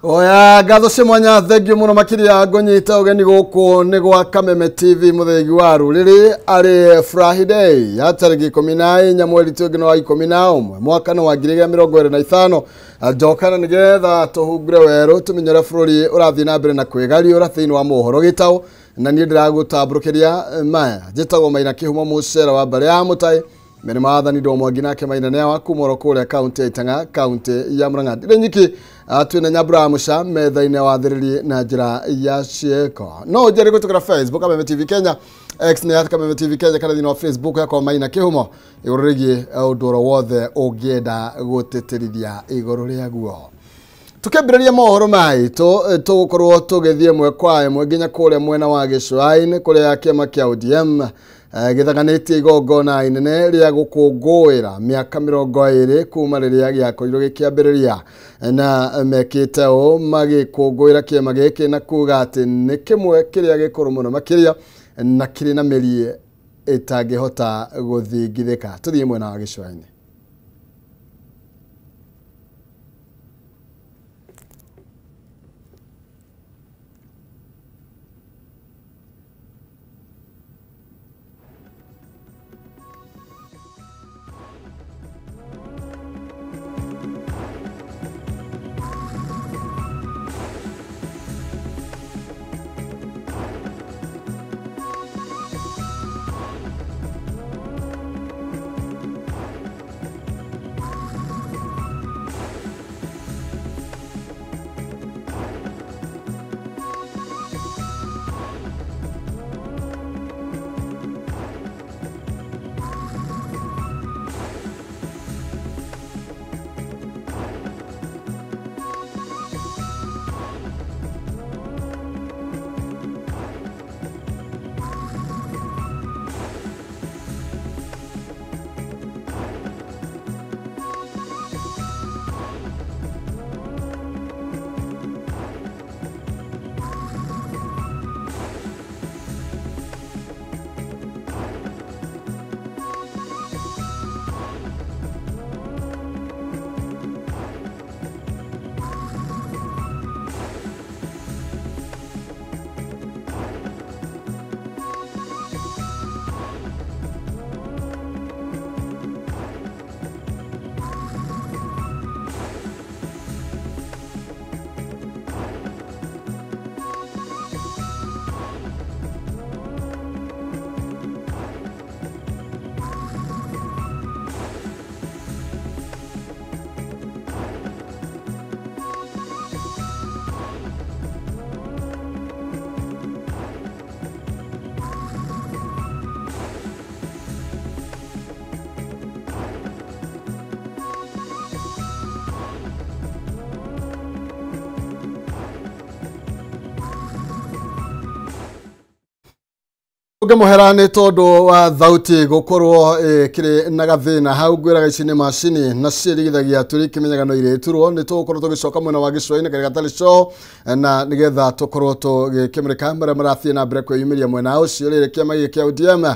Oya gatho cimwanya thengio muno makiria ngonyita ugeni guku ni gwa Kameme TV muthegi waru riri ari Friday ya tariki 14 mweri tugino wa 11 mwaka no wa 2025 njokana nigetha tuhungure weru tumenyere bururi urathi na mbere na kwigari ura thiini wa mohoro gitao na ni ndiragutamburukiria maya njitagwo Maina Kihumo mucera wa mbere ya mutai mere maathani ndo mwangi nake Maina ne wa kumoro kule county ya Itanga county ya Murang'a dire nyiki twina Nyambura Musha metha-ine wa thiriri na njira ya cieko no njeri gutukira Facebook Kameme TV Kenya X ni Kameme TV Kenya kana thina wa Facebook yakwa Maina Kihumo igururigie unduro wothe ungienda guteterithia iguru ria guo tukembiriria mohoro maitu tugukorwo tugithie mwe kwa mwe nginya kuria mwena wa Gicũa-inĩ kuria kiama kia ODM githaganitie igongona inene ria gukungũĩra miaka 20 kuma riria giakorirwo gikiambiriria na mekite o magikungũĩra kiama giki na kuga ati ni kimwe kiria gikuru muno makiria na kiri na mĩri itangihota guthingithika tuthie mwena wa Gicũa-inĩ. Muherane tondu wa thauti gukorwo kiri na gathina hau gwiraga icini macini na cirigithagia turi kimenyagano ireturwo ni tugukorwo tugicoka mwena wa Gicũa-inĩ kari gatari co na nigetha tukorwo tugikimrika maria marathie na mbere kwiyumiria mwena ucio riri kiama giki kia ODM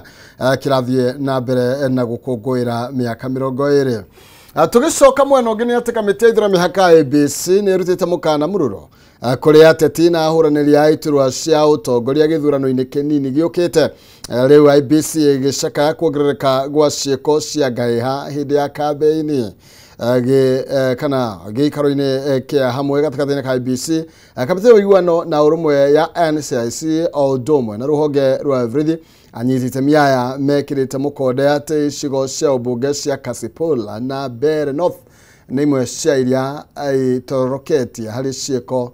kirathie na mbere na gukungũĩra miaka 20 tugicoka mwena ungi ni ati kamiti ya ithurano mihaka ABC ni irutite mukana mururo kuri ateti na ahuranĩri a iturwa cia utongoria githurano-inĩ kinini giukite riu IEBC igicaka kuongerereka gwa ciĩko cia ngaiha hindi ya kambeini kana giikaro-inĩ kia hamwe gatagatĩ-inĩ ka IEBC kamĩtĩ ya ũiguano na ũrũmwe ya NCIC o ũndũ ũmwe na rũhonge rwa Eveready anyitĩte miaya mekĩrĩte mũkonde atĩ icigo cia ũmbunge cia Kasipul na Mbeere North nĩ imwe cia iria itororoketie harĩ ciĩko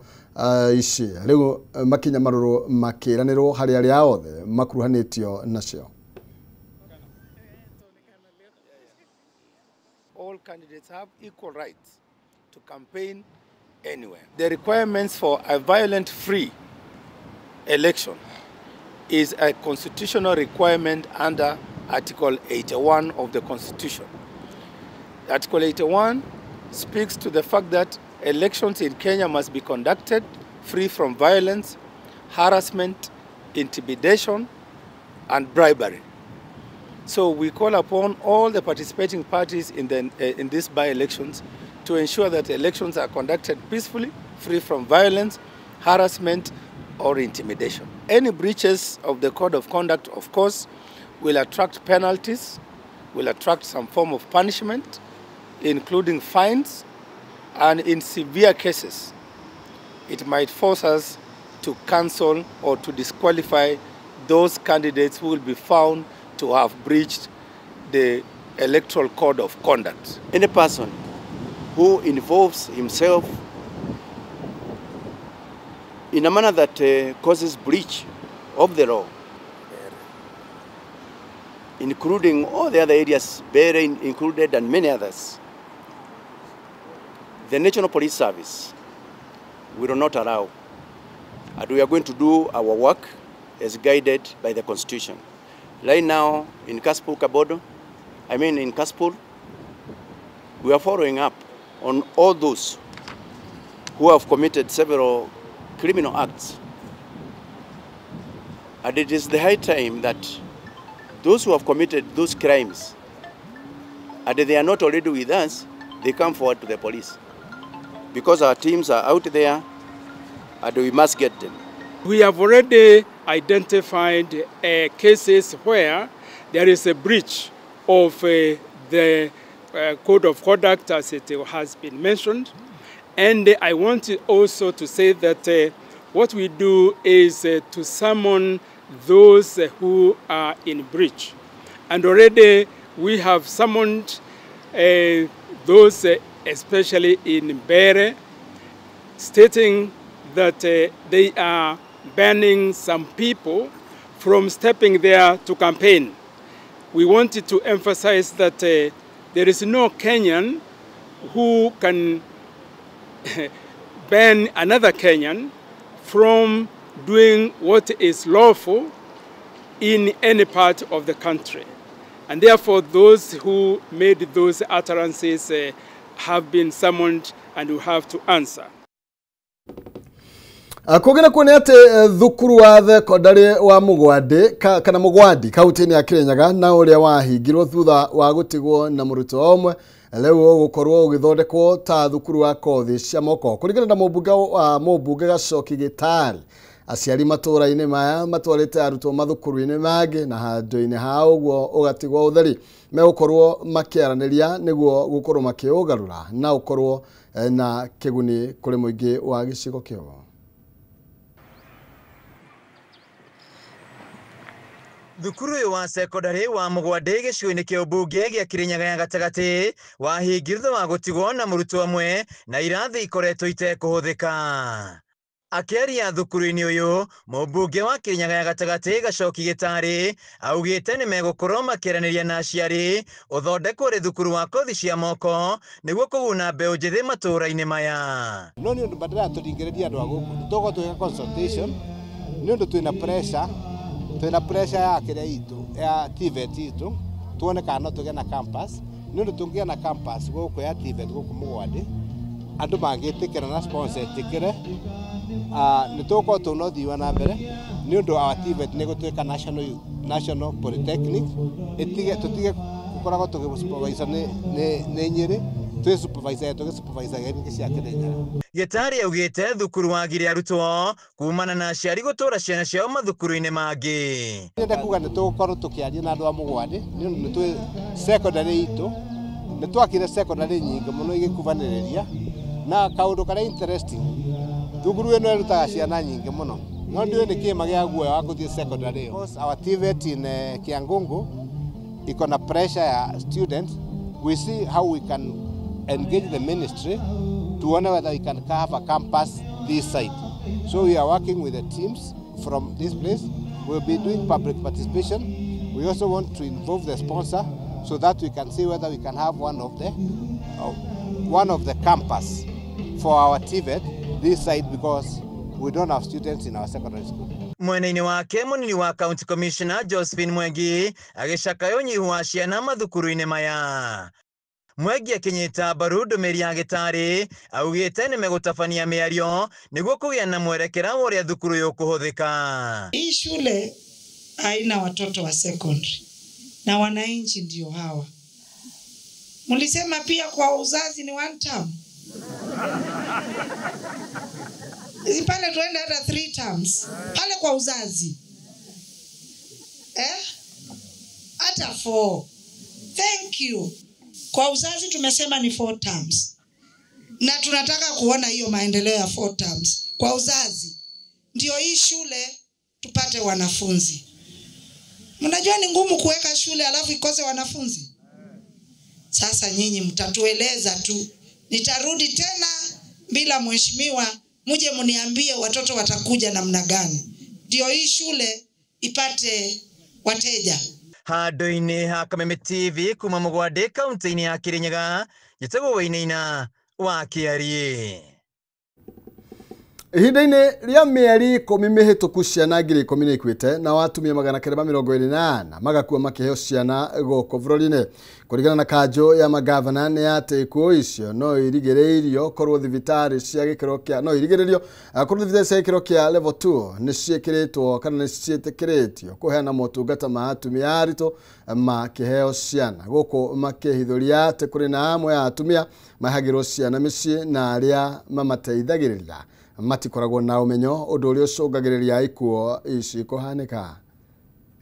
ici riu makinya maruru makiranirwo hari aria othe makuruhanĩtio nacio. All candidates have equal rights to campaign anywhere. The requirements for a violent free election is a constitutional requirement under Article 81 of the Constitution. Article 81 speaks to the fact that elections in Kenya must be conducted free from violence, harassment, intimidation, and bribery. So we call upon all the participating parties in these by-elections to ensure that elections are conducted peacefully, free from violence, harassment, or intimidation. Any breaches of the code of conduct, of course, will attract penalties, will attract some form of punishment, including fines, and in severe cases, it might force us to cancel or to disqualify those candidates who will be found to have breached the electoral code of conduct. Any person who involves himself in a manner that causes breach of the law, including all the other areas, Bere included and many others, the National Police Service will not allow. And we are going to do our work as guided by the Constitution. Right now in Kasipul Kabodo, in Kasipul, we are following up on all those who have committed several criminal acts. And it is the high time that those who have committed those crimes, and they are not already with us, they come forward to the police. Because our teams are out there, and we must get them. We have already identified cases where there is a breach of the code of conduct, as it has been mentioned. And I want also to say that what we do is to summon those who are in breach. And already we have summoned those, especially in Bere, stating that they are banning some people from stepping there to campaign. We wanted to emphasize that there is no Kenyan who can ban another Kenyan from doing what is lawful in any part of the country. And therefore, those who made those utterances have been summoned and will have to answer. Kugena kuone ate thukuru wa thekondarĩ wa Mugwandi kana Mugwandi kaunti-inĩ ya Kirinyaga na ũrĩa wahingirwo thutha wa gũtigwo na mũrutwo ũmwe rĩu gũkorwo ũgĩthondekwo ta thukuru wa kothi cia moko kũringana na mũmbunge Gacoki Gĩtari. Aciari matũra-inĩ maya matwarĩte arutwo mathukuru-inĩ mangĩ na handũ-inĩ ha ũguo ũgatigwo ũtheri megũkorwo makĩaranĩria nĩguo gũkorwo makĩũgarũra na ũkorwo na kĩguni kũrĩ mũingĩ wa gĩcigo kĩu. Thukuru wa sekondari wa Mugwandi gĩcigo-inĩ kĩa ũmbunge gĩa Kirinyaga ya gatagatĩ wahingirwo wa gũtigwo na mũrutwo ũmwe na irathi ikoretwo itekũhũthĩka. Akĩaria thukuru-inĩ ũyũ, mũmbunge wa Kirinyaga ya gatagatĩ Gacoki Gĩtari augĩte nĩ megũkorwo makĩaranĩria na aciari ũthondekwo rĩ thukuru wa kothi cia moko nĩguo kũguna mbeũ njĩthĩ matũra-inĩ maya. No nĩ ũndũ badala tũringĩrĩria andũ a gũkũ tũgũkorwo twĩka consultation nĩ ũndũ twĩna pressure ya kĩrĩa itũ ya TVET itũ tuone kana no tũgĩe na campus nĩ ũndũ tũngĩgĩa na campus gũkũ ya TVET gũkũ Mugwandi andũ mangĩtĩkĩra na sponsor tĩkĩre nĩ tũgũkorwo twĩna ũthii wa na mbere nĩ ũndũ our TVET nĩ gũtuĩka national polytechnic tũtige gũkoragwo tũgĩsupervise nĩ Nyĩrĩ twĩ supervisor gĩthĩ cia Kirinyaga. Gĩtari augĩte thukuru wagire arutwo kumana na aciari gũtũra ciana ciao mathukuru-inĩ mangĩ. Ndĩrenda kuga nĩ tũgũkorwo tũkĩaria na andũ a Mugwandi nĩ ũndũ nĩ twĩ secondary itũ nĩ twakire secondary nyingĩ mũno igĩkubanĩrĩria na kaũndũ karĩa interesting thukuru ĩno ĩrutaga ciana nyingĩ mũno no ndiũĩ nĩ kĩma gĩa guoya wa gũthiĩ secondary ĩyo. Our TVET in Kiangungu iko na pressure ya students. We see how we can engage the ministry to wonder whether we can have a campus this side. So we are working with the teams from this place. We'll be doing public participation. We also want to involve the sponsor so that we can see whether we can have one of the campus for our TVET this side because we don't have students in our secondary school. Mwena-inĩ wake mũnini wa County Commissioner Josephine Mwengi agĩcakaya ũnyihu wa ciana mathukuru-inĩ maya. Mwengi akinyita mbaru ndũmĩrĩri ya Gĩtari augĩte nĩ megũtabania mĩario nĩguo kũgĩa na mwerekera wa ũrĩa thukuru yũkũhũthĩka. Hii shule haina watoto wa secondary na wananchi ndio hawa. Mulisema pia kwa uzazi ni one term. Pale tuende hata 3 terms. Pale kwa uzazi. Hata 4. Thank you. Kwa uzazi tumesema ni 4 terms. Na tunataka kuona hiyo maendeleo ya 4 terms. Kwa uzazi. Ndio hii shule tupate wanafunzi. Mnajua ni ngumu kuweka shule alafu ikose wanafunzi. Sasa nyinyi mtatueleza tu. Nitarudi tena bila mheshimiwa, muje mniambie watoto watakuja namna gani. Ndio hii shule ipate wateja. Handu-inĩ ha Kameme TV kuma Mũgwandĩ kaunti-inĩ ya Kirinyaga, Njĩtagwo Wainaina wa Kĩarie. Ihinda-inĩ rĩa mĩeri 10 mĩhĩtũku ciana 10,000 ikuĩte na watumia 928 magakua makĩheo ciana gũkũ bũrũri-inĩ. Kũringana na kanjũ ya magavana nĩ atĩ ikuũ icio no irigĩrĩirio korwo thibitarĩ cia gĩkĩro kĩa level 2 nĩ ciĩkĩrĩtwo kana nĩ ciĩtĩkĩrĩtio kũheana motungata ma atumia aritũ makĩheo ciana. Gũkũ makĩhithũria atĩ kũrĩ na amwe ya atumia mahagĩrwo ciana mĩciĩ na arĩa mamateithagĩrĩria matikoragwo na ũmenyo ũndũ ũrĩa ũcũngagĩrĩria ikuũ ici kũhanĩka.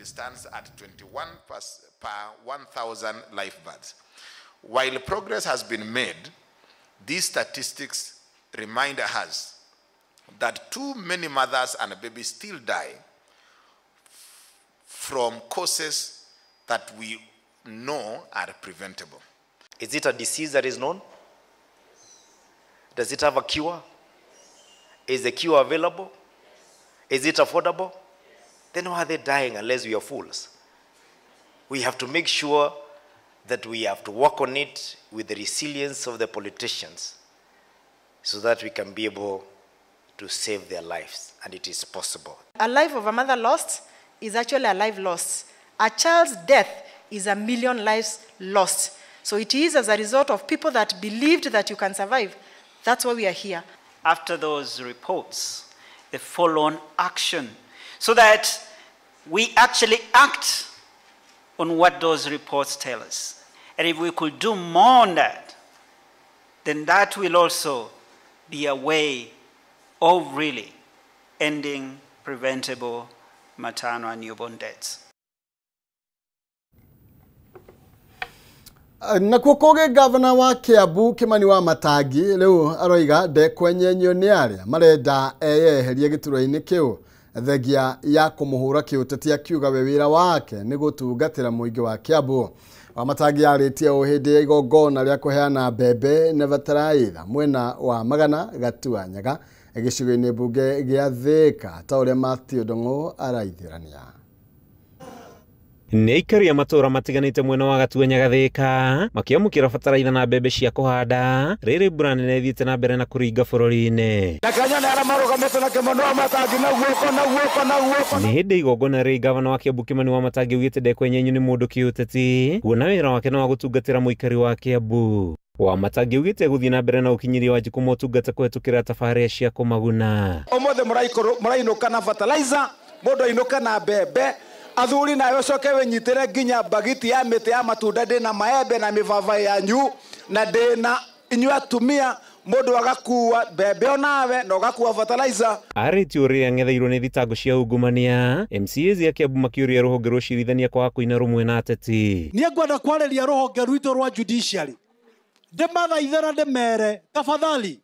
It stands at 21 per 1,000 live births. While progress has been made, these statistics remind us that too many mothers and babies still die from causes that we know are preventable. Is it a disease that is known? Does it have a cure? Is the cure available? Is it affordable? Then why are they dying unless we are fools? We have to make sure that we have to work on it with the resilience of the politicians so that we can be able to save their lives, and it is possible. A life of a mother lost is actually a life lost. A child's death is 1 million lives lost. So it is as a result of people that believed that you can survive. That's why we are here. After those reports, the follow-on action, so that we actually act on what those reports tell us. And if we could do more on that, then that will also be a way of really ending preventable maternal and newborn deaths. Na kukoge governor wa Kiambu Kimani Wamatangi leo aroiga ndekwenyenyo nĩ arĩa marenda eyeherie gĩturwa-inĩ kĩu thegia ya kũmũhũra kĩũteti akiuga we wĩra wake nĩ gũtungatĩra mũingĩ wa Kiambu. Wamatangi arĩtie o hĩndĩ ya igongona rĩa kũheana mbembe na bataraitha mwena wa Magana Gatuanyaga gĩcigo-inĩ mbunge gĩa Thĩka ta ũrĩa Matthew Ndung'u araithĩrania. Nĩ aikari a matũra matiganĩte mwena wa Gatuanyaga Thĩka makĩamũkĩra bataraitha na mbembe cia kũhanda rĩrĩ mbura nene ĩthiĩte na mbere na kũringa bũrũri-inĩ. Nĩ hĩndĩ igongona rĩ gavana wa Kiambu Kimani Wamatangi augĩte ndekwenyenyo nĩ mũndũ kĩũteti kuona wĩra wake nĩ wa gũtungatĩra mũikari wa Kiambu. Wamatangi augĩte gũthiĩ na mbere na ũkinyĩria wa Wanjikũ motungata kũhetũkĩra tabarĩra cia kũmaguna. Ũmũthĩ mũrainũka na fertilizer, mũndũ ainũka na mbembe, athuri na yocoke wenyitire nginya bagiti ya mĩtĩ ya matunda ndĩna maembe na mĩbaba yanyu na ndĩna inyuĩ atumia mũndũ agakuua mbembe onawe na ũgakuua fertilizer. Arĩtio ũrĩa ang'etheirwo nĩ thitango cia ungumania, MCAs a Kiambu makĩũria rũhonge rwa ũcirithania kwaga kũina rũmwe na ateti. Niĩ ngwenda kwarĩria rũhonge rwitũ rwa judiciary ndĩmathaithĩra ndĩmere tafadhali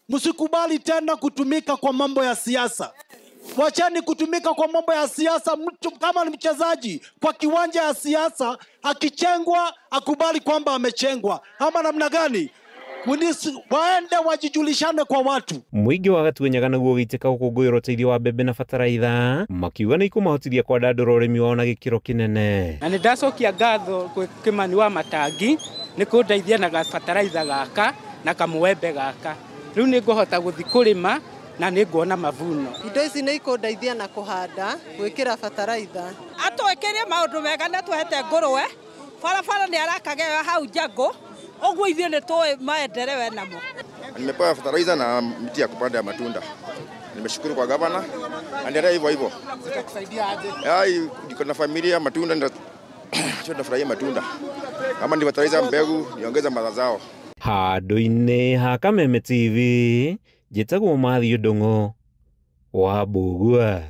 msikubali tena kutumika kwa mambo ya siasa. Wachani kutumika kwa mambo ya siasa. Mtu kama ni mchezaji kwa kiwanja ya siasa akichengwa akubali kwamba amechengwa ama namna gani? Waende wajijulishane kwa watu. Mũingĩ wa Gatuanyaga naguo gĩitĩka gũkũngũĩra ũteithio wa mbembe na bataraitha makiuga nĩ ikũmahotithia kwandandũra ũrĩmi wao na gĩkĩro kĩnene. Na nĩndacokia ngatho kwĩ Kimani Wamatangi nĩ kũndeithia na bataraitha gaka na kamwembe gaka. Rĩu nĩ ngũhota gũthiĩ kũrĩma na nĩ nguona mavuno. Indo ici nĩ ikũndeithia na kũhanda, gwĩkĩra bataraitha. Atwĩkĩrie maũndũ mega na twahete ngũrũwe. Barabara nĩ arakagea hau Njango. Ogwo ithuĩ nĩ tũĩ maenderewe namo. Nimepewa fertilizer na miti ya kupanda ya matunda. Nimeshukuru kwa gavana. Endelea hivyo hivyo. Zitakusaidia aje? Niko na familia matunda ndio tunafurahia matunda. Kama ni fertilizer mbegu niongeza mazao. Handũ-inĩ ha Kameme TV, njĩtagwo Mathiũ Ndũng'ũ wa Mbugua.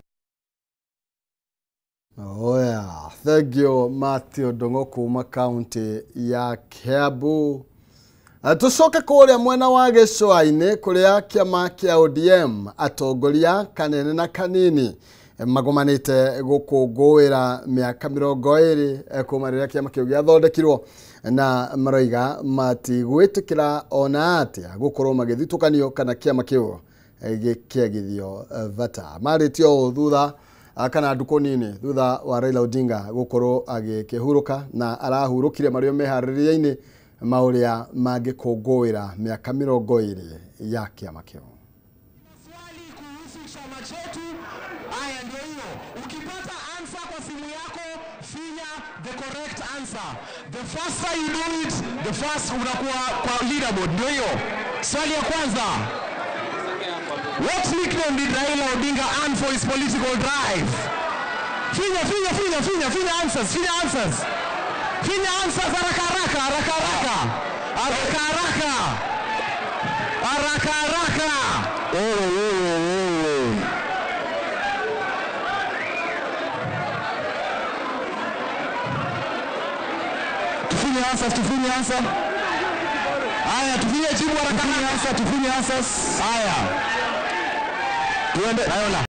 Oya, thank you Mathiũ Ndũng'ũ kuma kaunti ya Kiambu. Tucoke kũrĩa mwena wa Gĩcũa-inĩ kũrĩa kĩama kĩa ODM atongoria kanene na kanini magomanĩte gũkũngũĩra mĩaka 20 kuma rĩrĩa kĩama kĩu gĩathondekirwo, na maroiga matigwĩtĩkĩra ona atĩa gũkorwo magĩthitũkanio kana kĩama kĩu gĩkĩagithio vata. Marĩtio thutha kana ndukũ nini thutha wa Raila Odinga gũkorwo agĩkĩhurũka, na arahurũkire marĩo meharĩrĩria-inĩ maũrĩa mangĩkũngũĩra mĩaka 20 ya kĩama kĩu. Haya ndio hiyo. Ukipata answer kwa simu yako, finya the correct answer. The faster you do it, the faster unakuwa kwa leaderboard. Ndio hiyo. Swali ya kwanza. What nickname did Raila Odinga earn for his political drive? Finya answers, finya answers. Finya answers haraka haraka. Tufinye answer. Haya, tufinye jibu haraka haraka. Tufinye answers. Haya. Tuende.